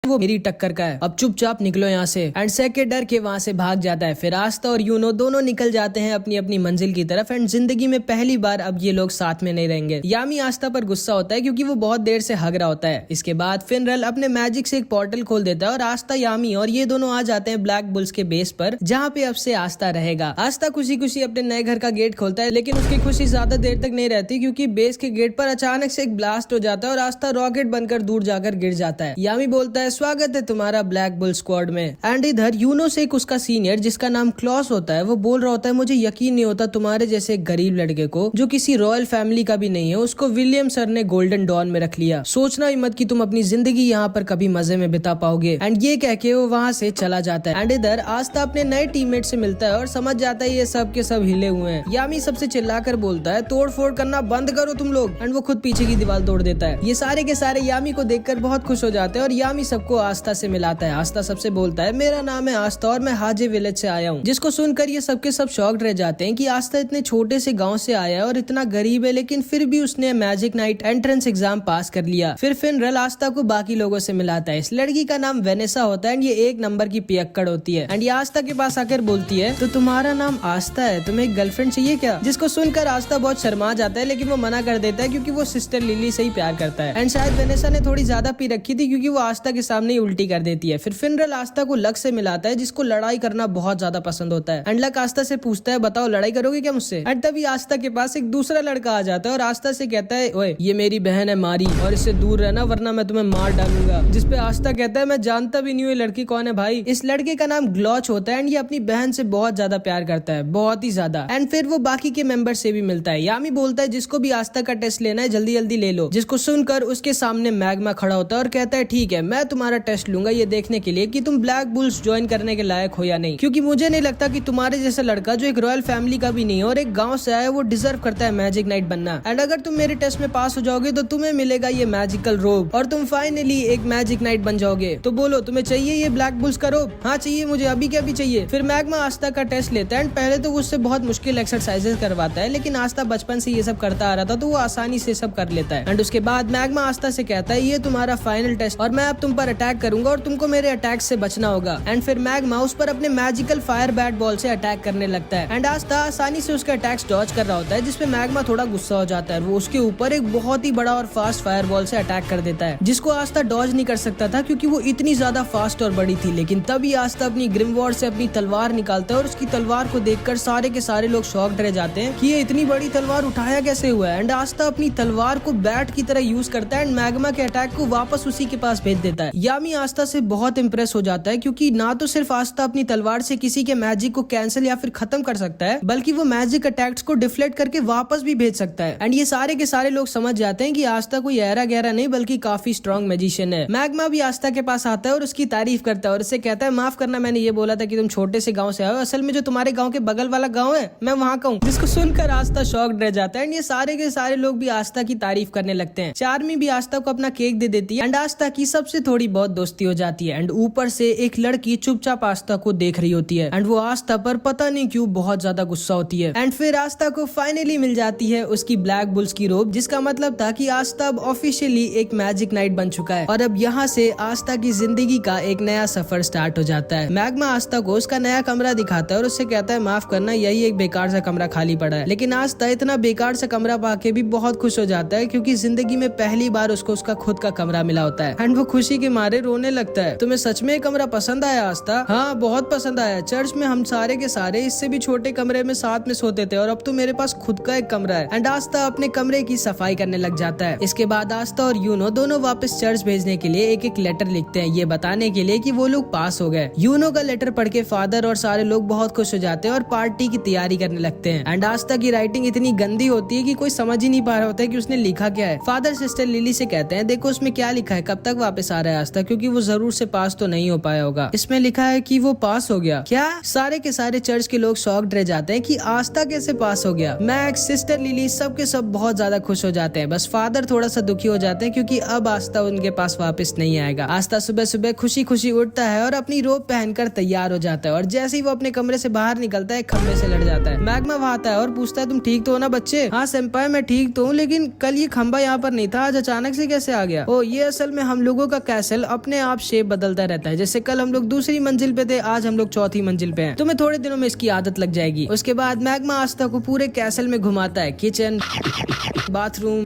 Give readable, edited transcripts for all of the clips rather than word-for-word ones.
वो मेरी टक्कर का है, अब चुपचाप निकलो यहाँ से। एंड सेक के डर के वहाँ से भाग जाता है। फिर आस्था और यूनो दोनों निकल जाते हैं अपनी अपनी मंजिल की तरफ। एंड जिंदगी में पहली बार अब ये लोग साथ में नहीं रहेंगे। यामी आस्था पर गुस्सा होता है क्योंकि वो बहुत देर से हग रहा होता है। इसके बाद फिनरल अपने मैजिक से एक पोर्टल खोल देता है और आस्था, यामी और ये दोनों आ जाते हैं ब्लैक बुल्स के बेस पर, जहाँ पे अब से आस्था रहेगा। आस्था खुशी खुशी अपने नए घर का गेट खोलता है, लेकिन उसकी खुशी ज्यादा देर तक नहीं रहती क्योंकि बेस के गेट पर अचानक से एक ब्लास्ट हो जाता है और आस्था रॉकेट बनकर दूर जाकर गिर जाता है। यामी बोलता है, स्वागत है तुम्हारा ब्लैक बुल स्क्वाड में। एंड इधर यूनो से एक उसका सीनियर जिसका नाम क्लॉस होता है, वो बोल रहा होता है, मुझे यकीन नहीं होता तुम्हारे जैसे एक गरीब लड़के को जो किसी रॉयल फैमिली का भी नहीं है, उसको विलियम सर ने गोल्डन डॉन में रख लिया। सोचना ही मत कि तुम अपनी जिंदगी यहाँ पर कभी मजे में बिता पाओगे। एंड ये कह के वो वहाँ से चला जाता है। एंड इधर आस्था अपने नए टीममेट से मिलता है और समझ जाता है ये सब के सब हिले हुए हैं। यामी सबसे चिल्लाकर बोलता है, तोड़ फोड़ करना बंद करो तुम लोग। एंड वो खुद पीछे की दीवार तोड़ देता है। ये सारे के सारे यामी को देखकर बहुत खुश हो जाते हैं और यामी सबको आस्था से मिलाता है। आस्था सबसे बोलता है, मेरा नाम है आस्था और मैं हाजे विलेज से आया हूँ। जिसको सुनकर ये सबके सब शॉक्ड रह जाते हैं कि आस्था इतने छोटे से गाँव से आया है और इतना गरीब है, लेकिन फिर भी उसने मैजिक नाइट एंट्रेंस एग्जाम पास कर लिया। फिर फिनरल आस्था को बाकी लोगों से मिलाता है। इस लड़की का नाम वेनेसा होता है एंड ये एक नंबर की पियक्कड़ होती है। एंड ये आस्था के पास आकर बोलती है, तो तुम्हारा नाम आस्था है, तुम्हें एक गर्लफ्रेंड चाहिए क्या? जिसको सुनकर आस्था बहुत शर्मा जाता है, लेकिन वो मना कर देता है क्योंकि वो सिस्टर लिली से ही प्यार करता है। एंड शायद वेनेसा ने थोड़ी ज्यादा पी रखी थी क्योंकि वो आस्था के सामने ही उल्टी कर देती है। फिर फिनरल आस्था को लक से मिलाता है जिसको लड़ाई करना बहुत ज्यादा पसंद होता है। एंड लक आस्था से पूछता है, बताओ लड़ाई करोगे क्या मुझसे? एंड तभी आस्था के पास एक दूसरा लड़का आ जाता है और आस्था से कहता है, ओए ये मेरी बहन है मारी और इससे दूर रहना वरना मैं तुम्हें मार डालूंगा। जिसपे आस्था कहता है, मैं जानता भी नहीं हूँ ये लड़की कौन है भाई। इस लड़के का नाम ग्लॉच होता है एंड ये अपनी बहन से बहुत ज्यादा प्यार करता है, बहुत ही ज्यादा। एंड फिर वो बाकी के मेंबर से भी मिलता है। यामी बोलता है, जिसको भी आस्था का टेस्ट लेना है जल्दी जल्दी ले लो। जिसको सुनकर उसके सामने मैग्मा खड़ा होता है और कहता है, ठीक है मैं तुम्हारा टेस्ट लूंगा ये देखने के लिए कि तुम ब्लैक बुल्स ज्वाइन करने के लायक हो या नहीं, क्योंकि मुझे नहीं लगता कि तुम्हारे जैसा लड़का जो एक रॉयल फैमिली का भी नहीं है और एक गाँव से आया वो डिजर्व करता है मैजिक नाइट बनना। एंड अगर तुम मेरे टेस्ट में पास हो जाओगे तो तुम्हें मिलेगा ये मैजिकल रोब और तुम फाइनली एक मैजिक नाइट बन जाओगे। तो बोलो तुम्हें चाहिए ये ब्लैक बुल्स का रोब? हाँ चाहिए मुझे, अभी क्या भी चाहिए। फिर मैग्मा आस्था का टेस्ट लेता है एंड पहले तो वो उससे बहुत मुश्किल एक्सरसाइजेस करवाता है, लेकिन आस्था बचपन से ये सब करता आ रहा था तो वो आसानी से सब कर लेता है। एंड उसके बाद मैग्मा आस्था से कहता है, ये तुम्हारा फाइनल टेस्ट और मैं अब तुम पर अटैक करूंगा और तुमको मेरे अटैक से बचना होगा। एंड फिर मैग्मा उस पर अपने मैजिकल फायर बैट बॉल से अटैक करने लगता है एंड आस्था आसानी से उसका अटैक्स डॉज कर रहा होता है, जिसपे मैग्मा थोड़ा गुस्सा हो जाता है। वो उसके ऊपर एक बहुत ही बड़ा और फास्ट फायर बॉल से अटैक कर देता है, जिसको आस्था डॉज नहीं कर सकता था क्योंकि वो इतनी ज्यादा फास्ट और बड़ी थी। लेकिन तभी आस्था अपनी ग्रिमवॉर्ड से अपनी तलवार निकालता है और उसकी तलवार को देखकर सारे के सारे लोग शॉक्ड रह जाते हैं कि ये इतनी बड़ी तलवार उठाया कैसे हुआ है। एंड आस्था अपनी तलवार को बैट की तरह यूज करता है एंड मैग्मा के अटैक को वापस उसी के पास भेज देता है। यामी आस्था से बहुत इंप्रेस हो जाता है क्योंकि ना तो सिर्फ आस्था अपनी तलवार से किसी के मैजिक को कैंसिल या फिर खत्म कर सकता है, बल्कि वो मैजिक अटैक्स को डिफ्लेक्ट करके वापस भी भेज सकता है। एंड ये सारे के सारे लोग समझ जाते हैं कि आस्था कोई ऐरा गहरा नहीं बल्कि काफी स्ट्रॉन्ग मैजिशियन है। मैग्मा भी आस्था के पास आता है और उसकी तारीफ करता है और उससे कहता है, माफ करना मैंने ये बोला था कि तुम छोटे से गाँव से आए हो, असल में जो तुम्हारे गाँव के बगल वाला गाँव है मैं वहाँ का हूँ। जिसको सुनकर आस्था शॉक्ड रह जाता है एंड ये सारे के सारे लोग भी आस्था की तारीफ करने लगते हैं। चार्मी भी आस्था को अपना केक दे देती है एंड आस्था की सबसे थोड़ी बहुत दोस्ती हो जाती है। एंड ऊपर से एक लड़की चुपचाप आस्था को देख रही होती है एंड वो आस्था पर पता नहीं क्यों बहुत ज्यादा गुस्सा होती है। एंड फिर आस्था को फाइनली मिल जाती है उसकी ब्लैक बुल्स की रोब, जिसका मतलब था कि आस्था अब ऑफिशियली एक मैजिक नाइट बन चुका है और अब यहाँ से आस्था की जिंदगी का एक नया सफर स्टार्ट हो जाता है। मैग्मा आस्था को उसका नया कमरा दिखाता है और उससे कहता है, माफ करना यही एक बेकार सा कमरा खाली पड़ा है। लेकिन आस्था इतना बेकार सा कमरा पाके भी बहुत खुश हो जाता है क्योंकि जिंदगी में पहली बार उसको उसका खुद का कमरा मिला होता है एंड वो खुशी के मारे रोने लगता है। तुम्हें सच में कमरा पसंद आया आस्था? हाँ बहुत पसंद आया। चर्च में हम सारे के सारे इससे भी छोटे कमरे में साथ में सोते थे और अब तो मेरे पास खुद का एक कमरा है। एंड आस्था अपने कमरे की सफाई करने लग जाता है। इसके बाद आस्था और यूनो दोनों वापस चर्च भेजने के लिए एक एक लेटर लिखते हैं, ये बताने के लिए कि वो लोग पास हो गए। यूनो का लेटर पढ़ के फादर और सारे लोग बहुत खुश हो जाते हैं और पार्टी की तैयारी करने लगते हैं। एंड आस्था की राइटिंग इतनी गंदी होती है कि कोई समझ ही नहीं पा रहा होता है कि उसने लिखा क्या है। फादर सिस्टर लिली से कहते हैं, देखो उसमें क्या लिखा है, कब तक वापस आ रहा है आस्था, क्योंकि वो जरूर से पास तो नहीं हो पाया होगा। इसमें लिखा है कि वो पास हो गया। क्या? सारे के सारे चर्च के लोग शॉक्ड रह जाते हैं कि आस्था कैसे पास हो गया। मैक्स, सिस्टर लिली, सब के सब बहुत ज्यादा खुश हो जाते हैं। बस फादर थोड़ा सा दुखी हो जाते हैं क्योंकि अब आस्था उनके पास वापस नहीं आएगा। आस्था सुबह सुबह खुशी खुशी उठता है और अपनी रोब पहनकर तैयार हो जाता है और जैसे ही वो अपने कमरे से बाहर निकलता है खंबे से लड़ जाता है। मैग्मा वहाँ आता है और पूछता है, तुम ठीक तो हो ना बच्चे? हाँ सेंपाई मैं ठीक तो हूँ, लेकिन कल ये खंबा यहाँ पर नहीं था, आज अचानक से कैसे आ गया? ओ ये असल में हम लोगों का कैसल कैसल अपने आप शेप बदलता रहता है। जैसे कल हम लोग दूसरी मंजिल पे थे, आज हम लोग चौथी मंजिल पे हैं। तुम्हें थोड़े दिनों में इसकी आदत लग जाएगी। उसके बाद मैग्मा आस्था को पूरे कैसल में घुमाता है, किचन, बाथरूम,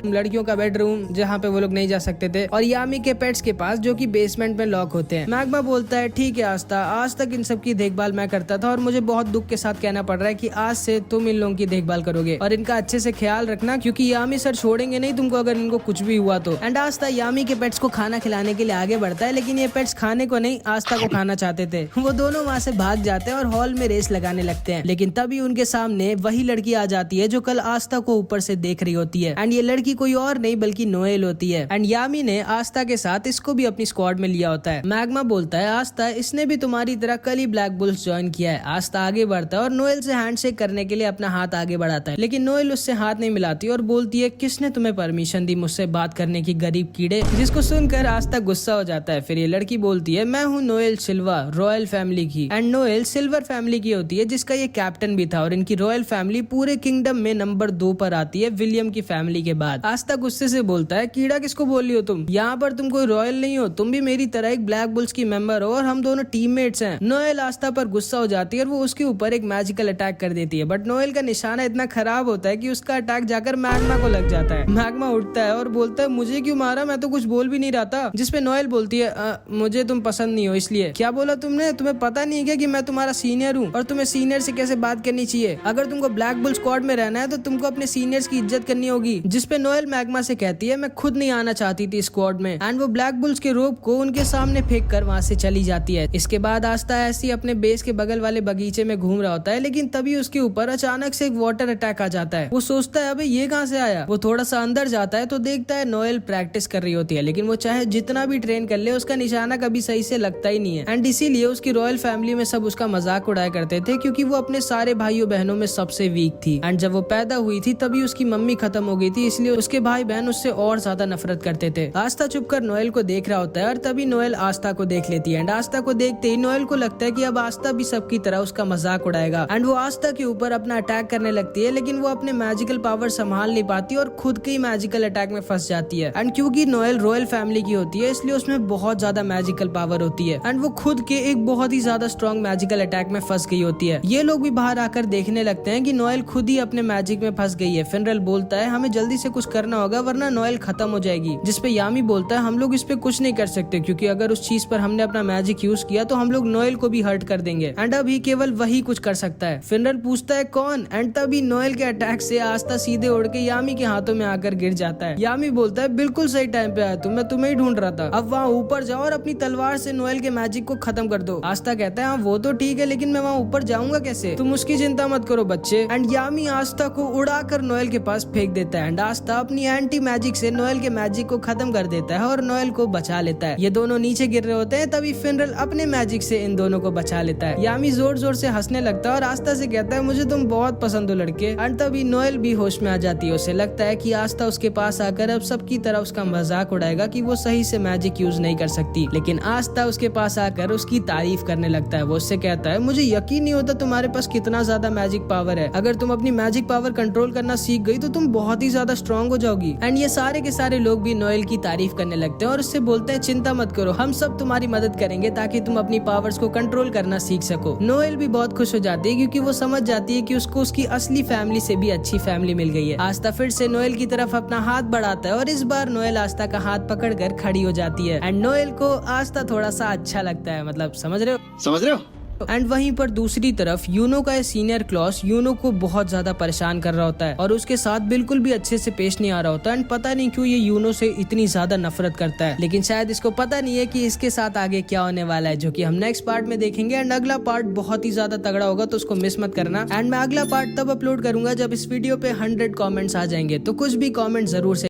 लड़कियों का बेडरूम जहाँ पे वो लोग नहीं जा सकते थे, और यामी के पेट्स के पास जो कि बेसमेंट में लॉक होते हैं। मैग्मा बोलता है ठीक है आस्था, आज तक इन सब की देखभाल मैं करता था और मुझे बहुत दुख के साथ कहना पड़ रहा है कि आज से तुम इन लोगों की देखभाल करोगे और इनका अच्छे से ख्याल रखना, क्योंकि यामी सर छोड़ेंगे नहीं तुमको अगर इनको कुछ भी हुआ तो। एंड आस्था यामी के पेट्स को खाना खिलाने के लिए आगे बढ़ता है, लेकिन ये पेट्स खाने को नहीं आस्था को खाना चाहते थे। वो दोनों वहाँ से भाग जाते हैं और हॉल में रेस लगाने लगते हैं, लेकिन तभी उनके सामने वही लड़की आ जाती है जो कल आस्था को ऊपर से देख रही होती है। एंड ये लड़की कोई और नहीं बल्कि नोएल होती है। एंड यामी ने आस्था के साथ इसको भी अपनी स्क्वाड में लिया होता है। मैग्मा बोलता है आस्था, इसने भी तुम्हारी तरह कल ही ब्लैक बुल्स ज्वाइन किया है। आस्था आगे बढ़ता है और नोएल से हैंडशेक करने के लिए अपना हाथ आगे बढ़ाता है, लेकिन नोएल उससे हाथ नहीं मिलाती और बोलती है किसने तुम्हें परमिशन दी मुझसे बात करने की गरीब कीड़े, जिसको सुनकर आस्था गुस्सा हो जाता है। फिर ये लड़की बोलती है मैं हूँ नोएल सिल्वा, रॉयल फैमिली की। एंड नोएल सिल्वर फैमिली की होती है जिसका ये कैप्टन भी था, और इनकी रॉयल फैमिली पूरे किंगडम में नंबर 2 पर आती है विलियम की फैमिली के बाद। आस्था गुस्से से बोलता है कीड़ा किसको बोल रही हो तुम, यहाँ पर तुम कोई रॉयल नहीं हो, तुम भी मेरी तरह एक ब्लैक बुल्स की मेंबर हो और हम दोनों टीममेट्स हैं। नोएल आस्था पर गुस्सा हो जाती है और वो उसके ऊपर एक मैजिकल अटैक कर देती है, बट नोएल का निशाना इतना खराब होता है कि उसका अटैक जाकर मैग्मा को लग जाता है। मैग्मा उठता है और बोलता है मुझे क्यों मारा, मैं तो कुछ बोल भी नहीं रहा था। जिसपे नोएल बोलती है मुझे तुम पसंद नहीं हो इसलिए। क्या बोला तुमने, तुम्हें पता नहीं है कि मैं तुम्हारा सीनियर हूँ और तुम्हें सीनियर से कैसे बात करनी चाहिए। अगर तुमको ब्लैक बुल स्क्वाड में रहना है तो तुमको अपने सीनियर्स की इज्जत करनी होगी। जिसपे नोएल मैग्मा से कहती है मैं खुद नहीं आना चाहती थी स्क्वाड में। एंड वो ब्लैक बुल्स के रोप को उनके सामने फेंक कर वहाँ से चली जाती है। इसके बाद आस्था ऐसी अपने बेस के बगल वाले बगीचे में घूम रहा होता है, लेकिन तभी उसके ऊपर अचानक से एक वाटर अटैक आ जाता है। वो सोचता है अबे ये कहाँ से आया। वो थोड़ा सा अंदर जाता है तो देखता है नोएल प्रैक्टिस कर रही होती है, लेकिन वो चाहे जितना भी ट्रेन कर ले उसका निशाना कभी सही से लगता ही नहीं है। एंड इसीलिए उसकी रॉयल फैमिली में सब उसका मजाक उड़ाया करते थे, क्योंकि वो अपने सारे भाइयों बहनों में सबसे वीक थी। एंड जब वो पैदा हुई थी तभी उसकी मम्मी खत्म हो गई थी, इसलिए उसके भाई बहन उससे और ज्यादा नफरत करते थे। आस्था चुपकर नोएल को देख रहा होता है और तभी नोएल आस्था को देख लेती है। एंड आस्था को देखते ही नोएल को लगता है कि अब आस्था भी सबकी तरह उसका मजाक उड़ाएगा। एंड वो आस्था के ऊपर अपना अटैक करने लगती है, लेकिन वो अपने मैजिकल पावर संभाल नहीं पाती और खुद के ही मैजिकल अटैक में फंस जाती है। एंड क्योंकि नोएल रॉयल फैमिली की होती है इसलिए उसमें बहुत ज्यादा मैजिकल पावर होती है, एंड वो खुद के एक बहुत ही ज्यादा स्ट्रॉन्ग मैजिकल अटैक में फंस गई होती है। ये लोग भी बाहर आकर देखने लगते हैं कि नोएल खुद ही अपने मैजिक में फंस गई है। फिनरल बोलता है हमें जल्दी से कुछ करना होगा वरना नोएल खत्म हो जाएगी। जिसपे यामी बोलता है हम लोग इस पे कुछ नहीं कर सकते, क्योंकि अगर उस चीज पर हमने अपना मैजिक यूज किया तो हम लोग नोएल को भी हर्ट कर देंगे, एंड अभी केवल वही कुछ कर सकता है। फिनरल पूछता है कौन, एंड तभी नोएल के अटैक से आस्था सीधे उड़ के यामी के हाथों में आकर गिर जाता है। यामी बोलता है बिल्कुल सही टाइम पे आया तुम, मैं तुम्हें ही ढूंढ रहा था। अब वहाँ ऊपर जाओ और अपनी तलवार से नोएल के मैजिक को खत्म कर दो। आस्था कहता है हाँ वो तो ठीक है, लेकिन मैं वहाँ ऊपर जाऊंगा कैसे, तुम उसकी चिंता मत करो बच्चे। एंड यामी आस्था को उड़ाकर नोएल के पास फेंक देता है, एंड आस्था अपनी एंटी मैजिक से नोएल के मैजिक को खत्म कर देता है और नोएल को बचा लेता है। ये दोनों नीचे गिर रहे होते हैं, तभी फिनरल अपने मैजिक से इन दोनों को बचा लेता है। यामी जोर जोर से हंसने लगता है और आस्था से कहता है मुझे तुम बहुत पसंद हो लड़के। एंड तभी नोएल भी होश में आ जाती है। उसे लगता है कि आस्था उसके पास आकर अब सबकी तरह उसका मजाक उड़ाएगा कि वो सही से मैजिक यूज नहीं कर सकती, लेकिन आस्था उसके पास आकर उसकी तारीफ करने लगता है। वो उससे कहता है मुझे यकीन नहीं होता तुम्हारे पास कितना ज्यादा मैजिक पावर है। अगर तुम अपनी मैजिक पावर कंट्रोल करना सीख गई तो तुम बहुत ही ज्यादा स्ट्रॉन्ग हो जाओगी। एंड ये सारे के सारे लोग भी नोएल की तारीफ करने लगते हैं और उससे बोलते हैं चिंता मत करो, हम सब तुम्हारी मदद करेंगे ताकि तुम अपनी पावर्स को कंट्रोल करना सीख सको। नोएल भी बहुत खुश हो जाती है क्योंकि वो समझ जाती है कि उसको उसकी असली फैमिली से भी अच्छी फैमिली मिल गई है। आस्था फिर से नोएल की तरफ अपना हाथ बढ़ाता है और इस बार नोएल आस्था का हाथ पकड़कर खड़ी हो जाती है। एंड नोएल को आस्था थोड़ा सा अच्छा लगता है, मतलब समझ रहे हो। एंड वहीं पर दूसरी तरफ यूनो का सीनियर क्लॉस यूनो को बहुत ज्यादा परेशान कर रहा होता है और उसके साथ बिल्कुल भी अच्छे से पेश नहीं आ रहा होता। एंड पता नहीं क्यों ये यूनो से इतनी ज्यादा नफरत करता है, लेकिन शायद इसको पता नहीं है कि इसके साथ आगे क्या होने वाला है, जो कि हम नेक्स्ट पार्ट में देखेंगे। एंड अगला पार्ट बहुत ही ज्यादा तगड़ा होगा तो उसको मिस मत करना। एंड मैं अगला पार्ट तब अपलोड करूंगा जब इस वीडियो पे 100 कमेंट्स आ जाएंगे, तो कुछ भी कमेंट जरूर से